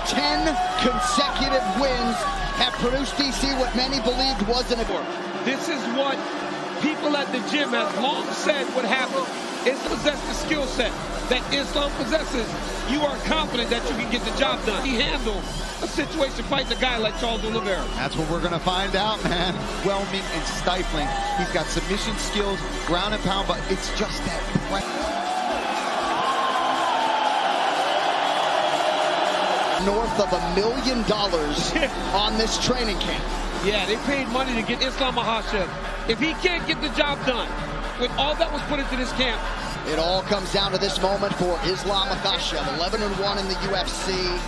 10 consecutive wins have produced DC what many believed wasn't a... This is what people at the gym have long said would happen. It's possess the skill set that Islam possesses. You are confident that you can get the job done. He handled a situation fighting a guy like Charles Oliveira. That's what we're going to find out, man. Whelming and stifling. He's got submission skills, ground and pound, but it's just that. North of $1 million on this training camp. Yeah, they paid money to get Islam Makhachev. If he can't get the job done with all that was put into this camp. It all comes down to this moment for Islam Makhachev, 11-1 in the UFC.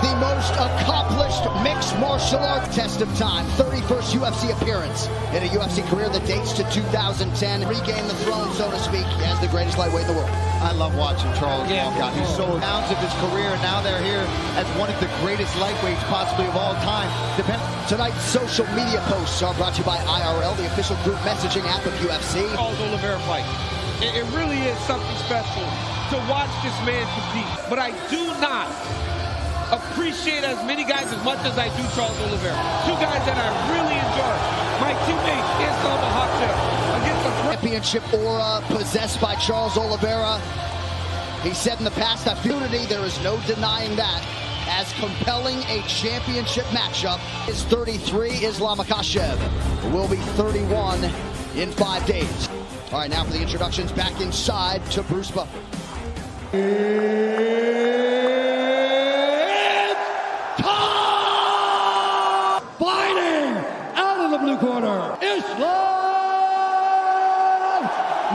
The most accomplished mixed martial arts test of time. 31st UFC appearance in a UFC career that dates to 2010. Regained the throne, so to speak, as the greatest lightweight in the world. I love watching Charles walk out. He's so pounds of his career, and now they're here as one of the greatest lightweights possibly of all time. Tonight's social media posts are brought to you by IRL, the official group messaging app of UFC. Charles Oliveira fight. It really is something special to watch this man compete. But I do not appreciate as many guys as much as I do Charles Oliveira. Two guys that I really enjoy. My teammate, Islam Makhachev, against the championship aura possessed by Charles Oliveira. He said in the past that unity, there is no denying that. As compelling a championship matchup is 33. Islam Makhachev will be 31 in 5 days. All right, now for the introductions, back inside to Bruce Buffer. Blue corner, Islam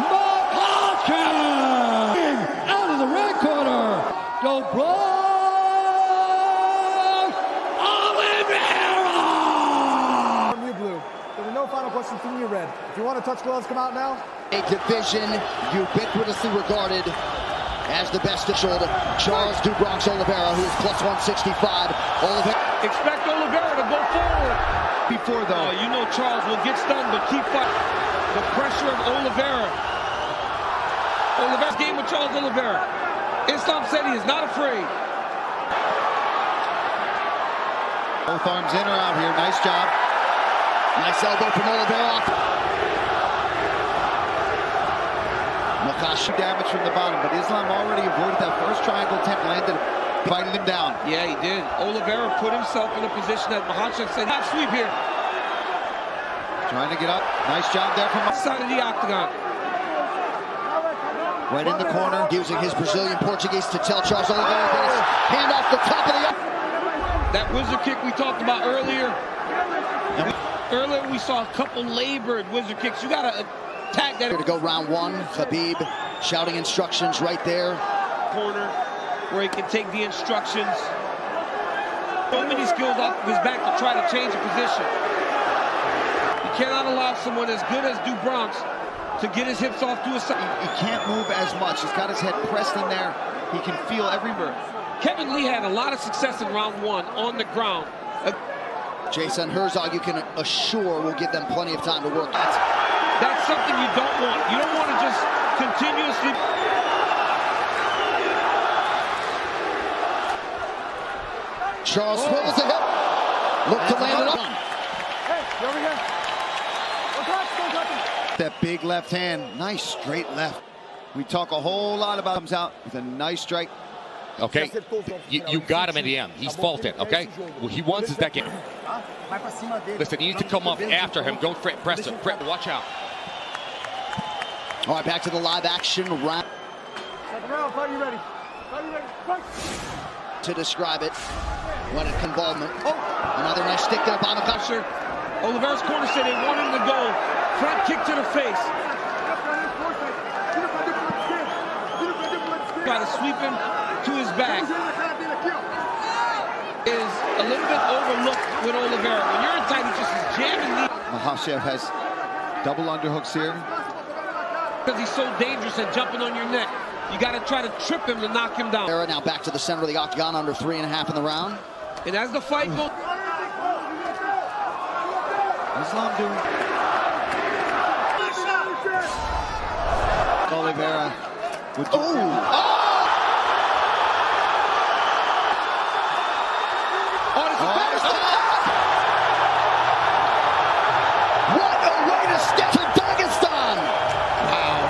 Makhachev. Out of the red corner, don't block, Oliveira. From you, Blue. There were no final questions from you, Red. If you want to touch gloves, come out now. A division ubiquitously regarded as the best of shoulder. Charles "DuBronx" Oliveira, who is plus 165. Expect Oliveira to go forward. Before though, you know Charles will get stunned, but keep fighting. The pressure of Oliveira. Oliveira's game with Charles Oliveira. Islam said he is not afraid. Both arms in or out here. Nice job. Nice elbow from Oliveira. Makhachev damage from the bottom, but Islam already avoided that first triangle attempt, landed, fighting him down. Yeah, he did. Oliveira put himself in a position that Makhachev said, not sweep here. Trying to get up. Nice job there from outside of the octagon. Right in the corner, using his Brazilian Portuguese to tell Charles Oliveira that his hand off the top of the... That wizard kick we talked about earlier. Earlier we saw a couple labored wizard kicks. You got to attack that. To go round one, Khabib shouting instructions right there. Corner where he can take the instructions. So many skills off of his back to try to change the position. You cannot allow someone as good as DuBronx to get his hips off to his side. He can't move as much. He's got his head pressed in there. He can feel every move. Kevin Lee had a lot of success in round one on the ground. Jason Herzog, you can assure, will give them plenty of time to work. That's something you don't want. You don't want to just continuously... Charles swivels the hip. Look to land it up. Hey, you over here. Don't touch. That big left hand. Nice straight left. We talk a whole lot about comes out with a nice strike. Okay, you got him in the end. He's faulted, okay? What he wants is that game. Listen, you need to come up after him. Don't press him. Watch out. All right, back to the live action round. Second round, fight you ready. Fight. To describe it, when it involvement. Oh, another nice stick there by Makhachev. Oliveira's corner said they want him to go front kick to the face. Try to sweep him to his back. Is a little bit overlooked with Oliveira. When you're inside, he just is jamming the... Makhachev has double underhooks here. Because he's so dangerous at jumping on your neck. You got to try to trip him to knock him down. Now back to the center of the octagon, under 3.5 in the round. And as the fight goes... Islam doing... Oliveira would do... What a way to step to Dagestan! Wow.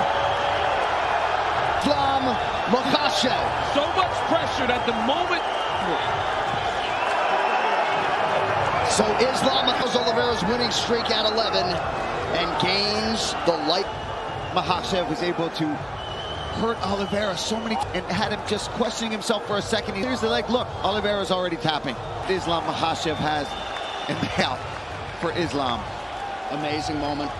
Islam Makhachev. So much pressure at the moment. So Islam Oliveira's winning streak at 11 and gains the light. Makhachev was able to hurt Oliveira so many and had him just questioning himself for a second. Here's the leg. Look, Oliveira's already tapping. Islam Makhachev has and out for Islam. Amazing moment.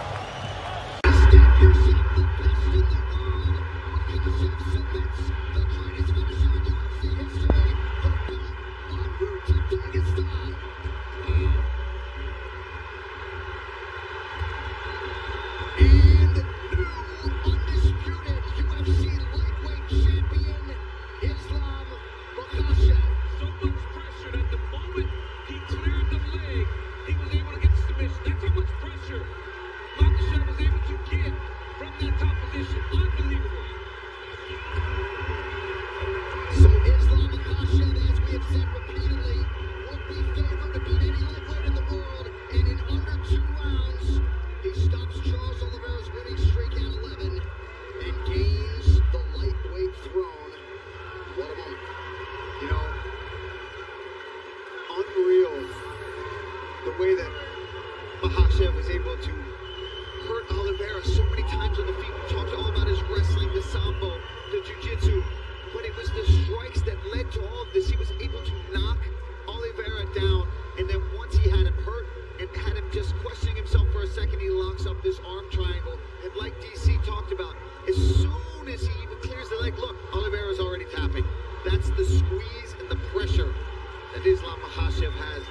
The way that Makhachev was able to hurt Oliveira so many times on the feet. We talked all about his wrestling, the sambo, the jiu-jitsu, but it was the strikes that led to all of this. He was able to knock Oliveira down, and then once he had him hurt and had him just questioning himself for a second, he locks up this arm triangle. And like DC talked about, as soon as he even clears the leg, look, Oliveira's already tapping. That's the squeeze and the pressure that Islam Makhachev has.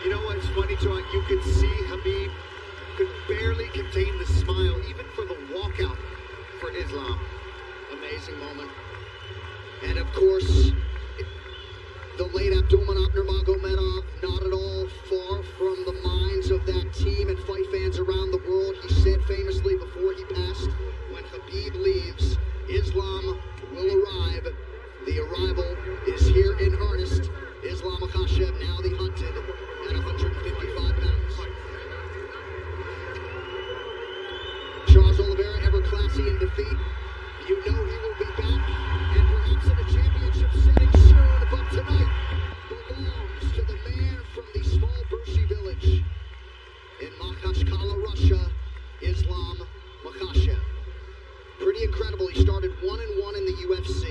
You know what's funny, John? You could see Khabib could barely contain the smile, even for the walkout for Islam. Amazing moment. And of course, the late Abdulmanap Nurmagomedov, not at all far from the minds of that team and fight fans around the world. He said famously before he passed, when Khabib leaves, Islam will arrive. The arrival is here in earnest. Islam Makhachev, now the hunted, at 155 pounds. Charles Oliveira, ever classy in defeat. You know he will be back, and perhaps in a championship setting soon, but tonight belongs to the man from the small Burshi village in Makhachkala, Russia, Islam Makhachev. Pretty incredible. He started 1-1 in the UFC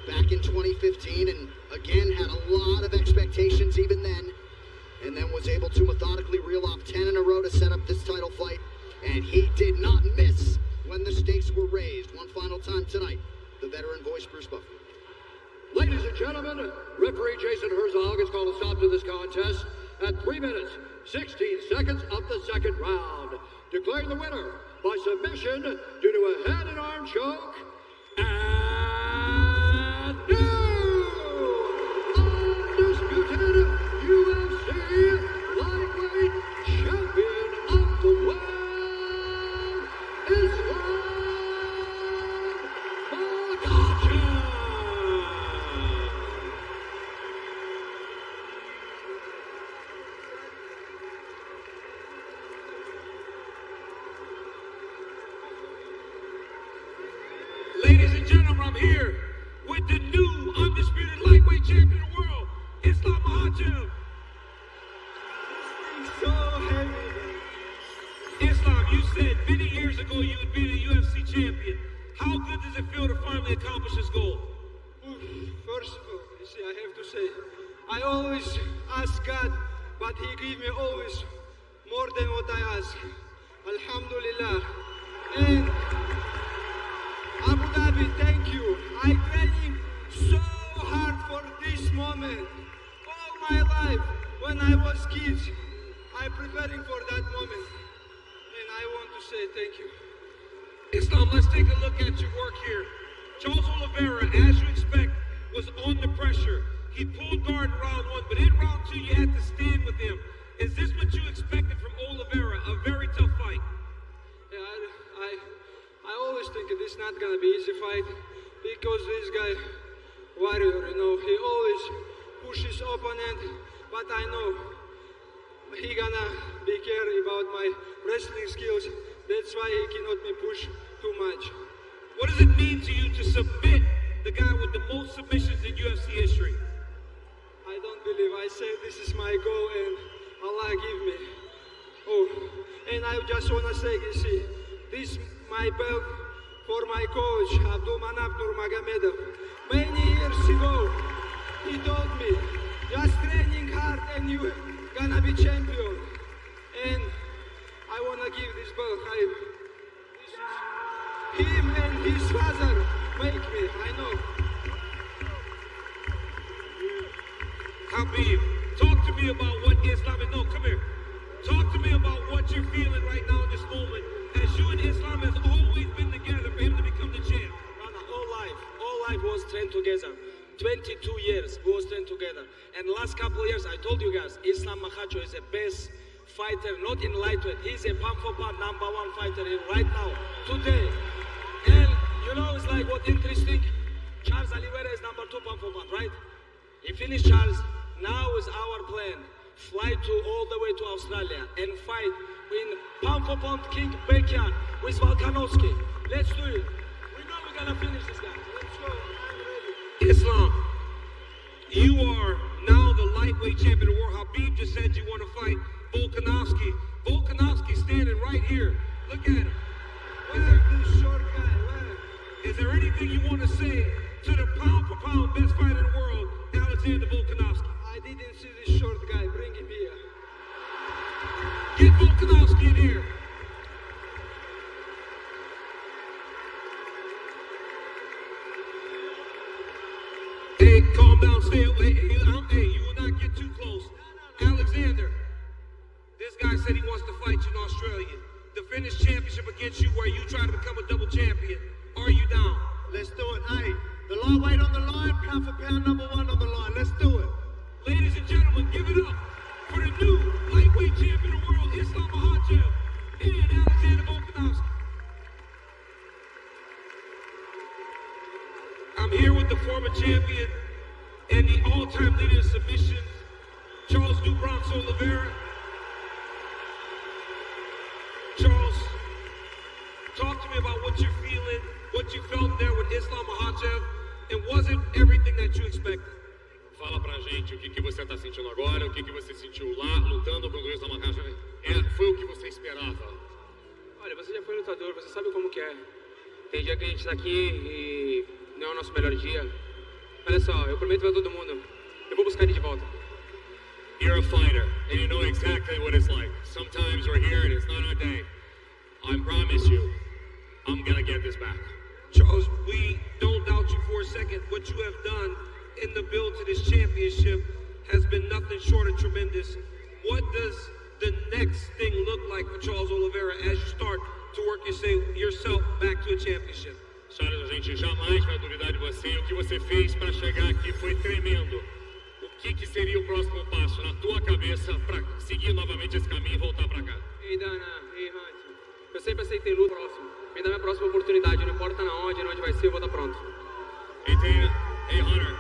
back in 2015, and again had a lot of expectations even then, and then was able to methodically reel off 10 in a row to set up this title fight, and he did not miss when the stakes were raised. One final time tonight, the veteran voice, Bruce Buffer. Ladies and gentlemen, referee Jason Herzog has called a stop to this contest at 3 minutes, 16 seconds of the second round, declaring the winner by submission due to a head and arm choke, and undisputed UFC lightweight champion of the world, Islam Makhachev. Ladies and gentlemen, I'm here with the new undisputed lightweight champion of the world, Islam Makhachev. So heavy. Islam, you said many years ago you would be the UFC champion. How good does it feel to finally accomplish this goal? First of all, you see, I have to say, I always ask God, but He gives me always more than what I ask. Alhamdulillah. And Abu Dhabi, thank you. I training so hard for this moment. All my life, when I was kids, I preparing for that moment. And I want to say thank you. Islam, let's take a look at your work here. Charles Oliveira, as you expect, was under pressure. He pulled guard in round one, but in round two, you had to stand with him. Is this what you expected from Oliveira? A very tough fight. Yeah, I always think it is not gonna be easy fight because this guy, warrior, you know, he always pushes opponent, but I know he gonna be care about my wrestling skills. That's why he cannot me push too much. What does it mean to you to submit the guy with the most submissions in UFC history? I don't believe. I say this is my goal and Allah give me. Oh, and I just wanna say, you see, this my belt for my coach Abdulmanap Nurmagomedov. Many years ago, he told me, just training hard and you gonna be champion. And I wanna give this belt. This is him and his father make me. I know. Habib, talk to me about what Islam is. No, come here. Talk to me about what you're feeling right now in this moment. As you and Islam has always been together for him to become the champ. All life was trained together. 22 years we was trained together. And last couple of years, I told you guys, Islam Makhachev is the best fighter, not in lightweight. He's a pound for pound #1 fighter right now, today. And you know, it's like what interesting. Charles Oliveira is #2 pound for pound, right? He finished Charles. Now is our plan. Fly all the way to Australia and fight in pound for pound king backyard with Volkanovski. Let's do it. We know we're gonna finish this guy. Let's go. I'm ready. Islam, you are now the lightweight champion of the world. Habib just said you want to fight Volkanovski. Volkanovski standing right here. Look at him. Where this short guy? Where? Is there anything you want to say to the pound for pound best fighter in the world, Alexander Volkanovski? I didn't see this short guy. Bring him here. Get Volkanovski in here. Hey, calm down, stay away. Hey, you will not get too close. Alexander, this guy said he wants to fight you in Australia. Defend his championship against you where you try to become a double champion. Are you down? Let's do it. Hey, the lightweight on the line, pound for pound #1 on the line. Let's do it. Ladies and gentlemen, give it up for the new lightweight champion of the world, Islam Makhachev and Alexander Volkanovski. I'm here with the former champion and the all-time leader in submissions, Charles "Bronx" Oliveira. Charles, talk to me about what you're feeling, what you felt there with Islam Makhachev, and was it everything that you expected? Fala pra gente o que você tá sentindo agora, o que você sentiu lá, lutando contra o Islam Makhachev. Foi o que você esperava? Olha, você já foi lutador, você sabe como que é. Tem dia que a gente tá aqui e não é o nosso melhor dia. Olha só, eu prometo pra todo mundo, eu vou buscar ele de volta. You're a fighter, and you know exactly what it's like. Sometimes we're here and it's not our day. I promise you, I'm gonna get this back. Charles, we don't doubt you for a second. What you have done in the build to this championship has been nothing short of tremendous. What does the next thing look like for Charles Oliveira as you start to work yourself back to a championship? Charles, a gente jamais vai duvidar de você. O que você fez para chegar aqui foi tremendo. O que seria o próximo passo na tua cabeça para seguir novamente esse caminho e voltar para cá? Ei, Dana, ei, Hunt. Eu sempre aceitei luta próximo. Me dá minha próxima oportunidade. Não importa na onde vai ser, eu vou estar pronto. Hey, Dana. Hey, Hunter.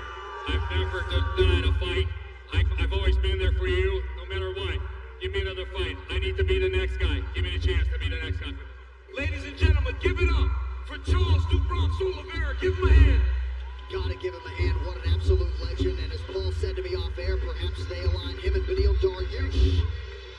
I've never denied a fight. I've always been there for you, no matter what. Give me another fight. I need to be the next guy. Give me the chance to be the next guy. Ladies and gentlemen, give it up for Charles "Bronx" Oliveira. Give him a hand. Gotta give him a hand. What an absolute legend. And as Paul said to me off air, perhaps they align him and Beneil Dariush.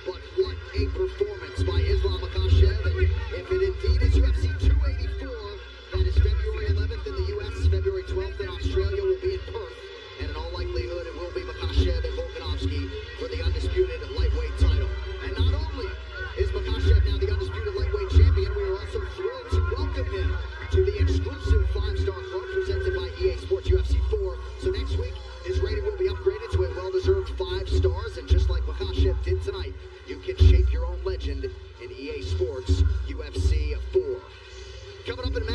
But what a performance by Islam Makhachev. And if it indeed is UFC 284, that is February 11th in the US, February 12th in Australia, will be in Perth. And in all likelihood, it will be Makhachev and Volkanovski for the undisputed lightweight title. And not only is Makhachev now the undisputed lightweight champion, EA Sports UFC 4. Coming up in